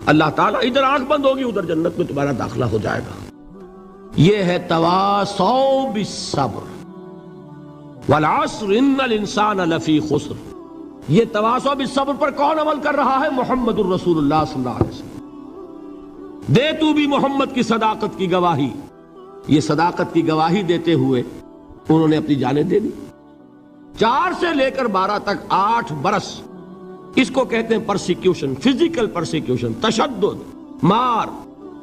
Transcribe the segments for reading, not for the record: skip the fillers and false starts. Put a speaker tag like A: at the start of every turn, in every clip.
A: اللہ تعالیٰ ادھر آنکھ بند ہوگی ادھر جنت میں تمہارا داخلہ ہو جائے گا. یہ ہے تواصوا بالصبر والعصر ان الانسان لفی خسر. یہ تواصوا بالصبر پر کون عمل کر رہا ہے؟ محمد الرسول اللہ صلی اللہ علیہ وسلم. دے تو بھی محمد کی صداقت کی گواہی. یہ صداقت کی گواہی دیتے ہوئے انہوں نے اپنی جانیں دے دی. 4 سے لے کر 12 تک 8 برس اس کو کہتے ہیں پرسیکیوشن، فزیکل پرسیکیوشن، تشدد، مار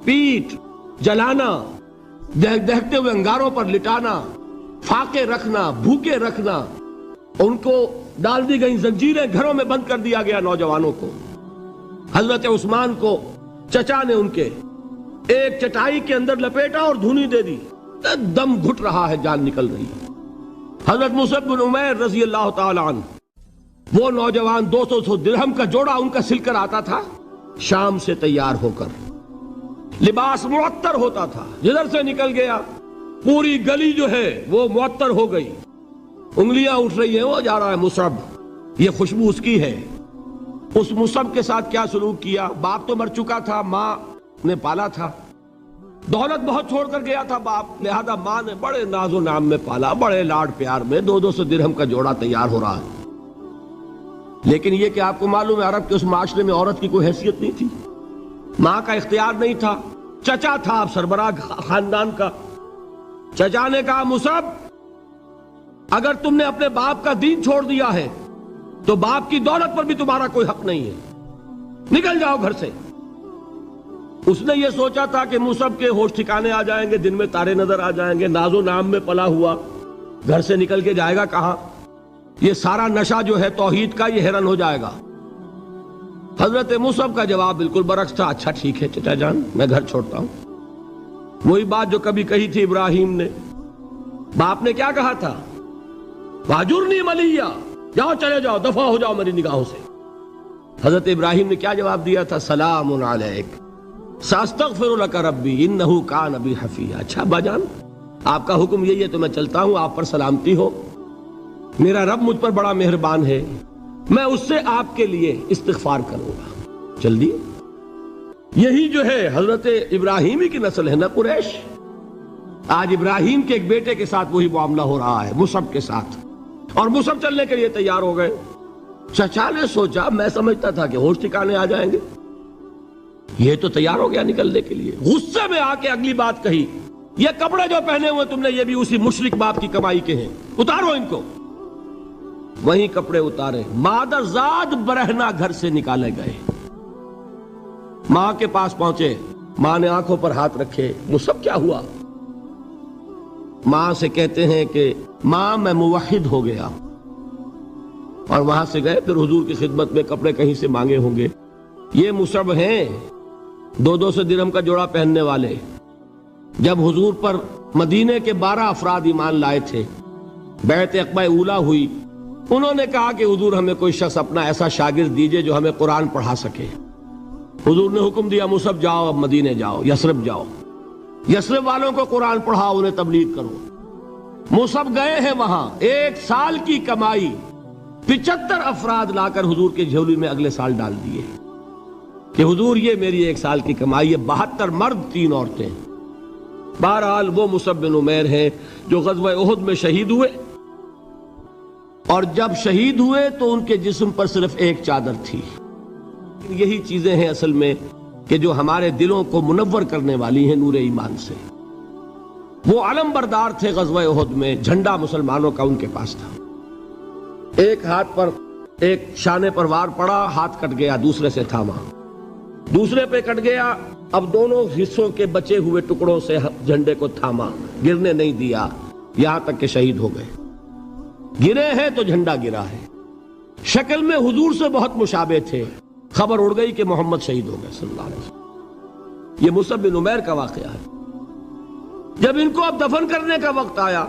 A: پیٹ، جلانا، دہکتے ہوئے انگاروں پر لٹانا، فاقے رکھنا، بھوکے رکھنا. ان کو ڈال دی گئی زنجیریں، گھروں میں بند کر دیا گیا نوجوانوں کو. حضرت عثمان کو چچا نے ان کے ایک چٹائی کے اندر لپیٹا اور دھونی دے دی، دم گھٹ رہا ہے، جان نکل رہی ہے. حضرت مصعب بن عمیر رضی اللہ تعالی عنہ، وہ نوجوان 200 درہم کا جوڑا ان کا سل کر آتا تھا شام سے تیار ہو کر، لباس معطر ہوتا تھا، جدھر سے نکل گیا پوری گلی جو ہے وہ معطر ہو گئی، انگلیاں اٹھ رہی ہیں، وہ جا رہا ہے مصعب، یہ خوشبو اس کی ہے. اس مصعب کے ساتھ کیا سلوک کیا؟ باپ تو مر چکا تھا، ماں نے پالا تھا، دولت بہت چھوڑ کر گیا تھا باپ، لہذا ماں نے بڑے ناز و نام میں پالا، بڑے لاڈ پیار میں. 200 درہم کا جوڑا تیار ہو رہا ہے. لیکن یہ کہ آپ کو معلوم ہے عرب کے اس معاشرے میں عورت کی کوئی حیثیت نہیں تھی، ماں کا اختیار نہیں تھا. چچا تھا آپ سربراہ خاندان کا. چچا نے کہا مصعب اگر تم نے اپنے باپ کا دین چھوڑ دیا ہے تو باپ کی دولت پر بھی تمہارا کوئی حق نہیں ہے، نکل جاؤ گھر سے. اس نے یہ سوچا تھا کہ مصعب کے ہوش ٹھکانے آ جائیں گے، دن میں تارے نظر آ جائیں گے، ناز و نام میں پلا ہوا گھر سے نکل کے جائے گا کہاں؟ یہ سارا نشہ جو ہے توحید کا یہ حیران ہو جائے گا. حضرت مصعب کا جواب بالکل برعکس تھا. اچھا ٹھیک ہے چچا جان، میں گھر چھوڑتا ہوں. وہی بات جو کبھی کہی تھی ابراہیم نے. باپ نے کیا کہا تھا؟ واجرنی ملیہ، جاؤ چلے جاؤ، دفع ہو جاؤ میری نگاہوں سے. حضرت ابراہیم نے کیا جواب دیا تھا؟ سلام علیک ساستغفر لک ربی انہ کان بی حفیہ. اچھا ابا جان آپ کا حکم یہی ہے تو میں چلتا ہوں، آپ پر سلامتی ہو، میرا رب مجھ پر بڑا مہربان ہے، میں اس سے آپ کے لیے استغفار کروں گا. چل دی. یہی جو ہے حضرت ابراہیمی کی نسل ہے نا قریش. آج ابراہیم کے ایک بیٹے کے ساتھ وہی معاملہ ہو رہا ہے مصعب کے ساتھ، اور مصعب چلنے کے لیے تیار ہو گئے. چچا نے سوچا، میں سمجھتا تھا کہ ہوش ٹھکانے آ جائیں گے، یہ تو تیار ہو گیا نکلنے کے لیے. غصے میں آ کے اگلی بات کہی، یہ کپڑے جو پہنے ہوئے تم نے یہ بھی اسی مشرک باپ کی کمائی کے ہیں، اتارو ان کو. وہیں کپڑے اتارے، مادر زاد برہنہ گھر سے نکالے گئے. ماں کے پاس پہنچے، ماں نے آنکھوں پر ہاتھ رکھے. مصعب کیا ہوا؟ ماں سے کہتے ہیں کہ ماں میں موحد ہو گیا. اور وہاں سے گئے پھر حضور کی خدمت میں، کپڑے کہیں سے مانگے ہوں گے. یہ مصعب ہیں 200 درہم کا جوڑا پہننے والے. جب حضور پر مدینے کے 12 افراد ایمان لائے تھے، بیعت عقبہ اولا ہوئی، انہوں نے کہا کہ حضور ہمیں کوئی شخص اپنا ایسا شاگرد دیجئے جو ہمیں قرآن پڑھا سکے. حضور نے حکم دیا مصعب جاؤ، اب مدینے جاؤ، یثرب جاؤ، یثرب والوں کو قرآن پڑھاؤ، انہیں تبلیغ کرو. مصعب گئے ہیں وہاں، 1 سال کی کمائی 75 افراد لا کر حضور کے جھولی میں اگلے سال ڈال دیے کہ حضور یہ میری 1 سال کی کمائی ہے. 72 مرد 3 عورتیں. بہرحال وہ مصعب بن عمیر ہیں جو غزوہ احد میں شہید ہوئے، اور جب شہید ہوئے تو ان کے جسم پر صرف ایک چادر تھی. یہی چیزیں ہیں اصل میں کہ جو ہمارے دلوں کو منور کرنے والی ہیں نور ایمان سے. وہ علم بردار تھے غزوہ احد میں، جھنڈا مسلمانوں کا ان کے پاس تھا. ایک ہاتھ پر ایک شانے پر وار پڑا، ہاتھ کٹ گیا، دوسرے سے تھاما، دوسرے پہ کٹ گیا، اب دونوں حصوں کے بچے ہوئے ٹکڑوں سے جھنڈے کو تھاما، گرنے نہیں دیا، یہاں تک کہ شہید ہو گئے. گرے ہیں تو جھنڈا گرا ہے. شکل میں حضور سے بہت مشابہ تھے. خبر اڑ گئی کہ محمد شہید ہو گئے صلی اللہ علیہ وسلم. یہ مصعب بن عمیر کا واقعہ ہے. جب ان کو اب دفن کرنے کا وقت آیا،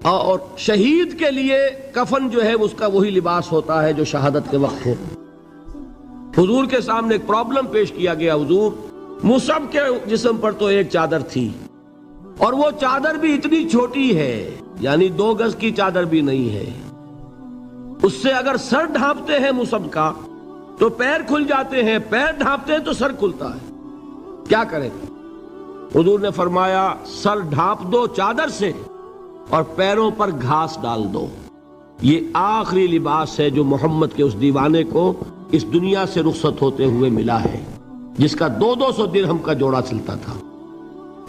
A: اور شہید کے لیے کفن جو ہے اس کا وہی لباس ہوتا ہے جو شہادت کے وقت ہو، حضور کے سامنے ایک پرابلم پیش کیا گیا. حضور مصعب کے جسم پر تو ایک چادر تھی، اور وہ چادر بھی اتنی چھوٹی ہے، یعنی 2 گز کی چادر بھی نہیں ہے. اس سے اگر سر ڈھانپتے ہیں مصعب کا تو پیر کھل جاتے ہیں، پیر ڈھانپتے ہیں تو سر کھلتا ہے، کیا کریں؟ حضور نے فرمایا سر ڈھانپ دو چادر سے اور پیروں پر گھاس ڈال دو۔ یہ آخری لباس ہے جو محمد کے اس دیوانے کو اس دنیا سے رخصت ہوتے ہوئے ملا ہے، جس کا 200 درہم کا جوڑا چلتا تھا۔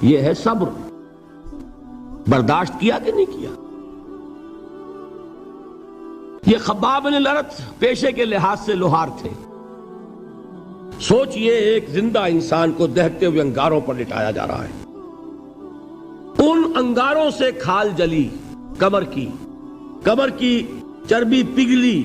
A: یہ ہے صبر۔ برداشت کیا کہ نہیں کیا؟ یہ خباب بن الارت پیشے کے لحاظ سے لوہار تھے۔ سوچئے ایک زندہ انسان کو دہتے ہوئے انگاروں پر لٹایا جا رہا ہے، ان انگاروں سے کھال جلی، کمر کی چربی پگھلی،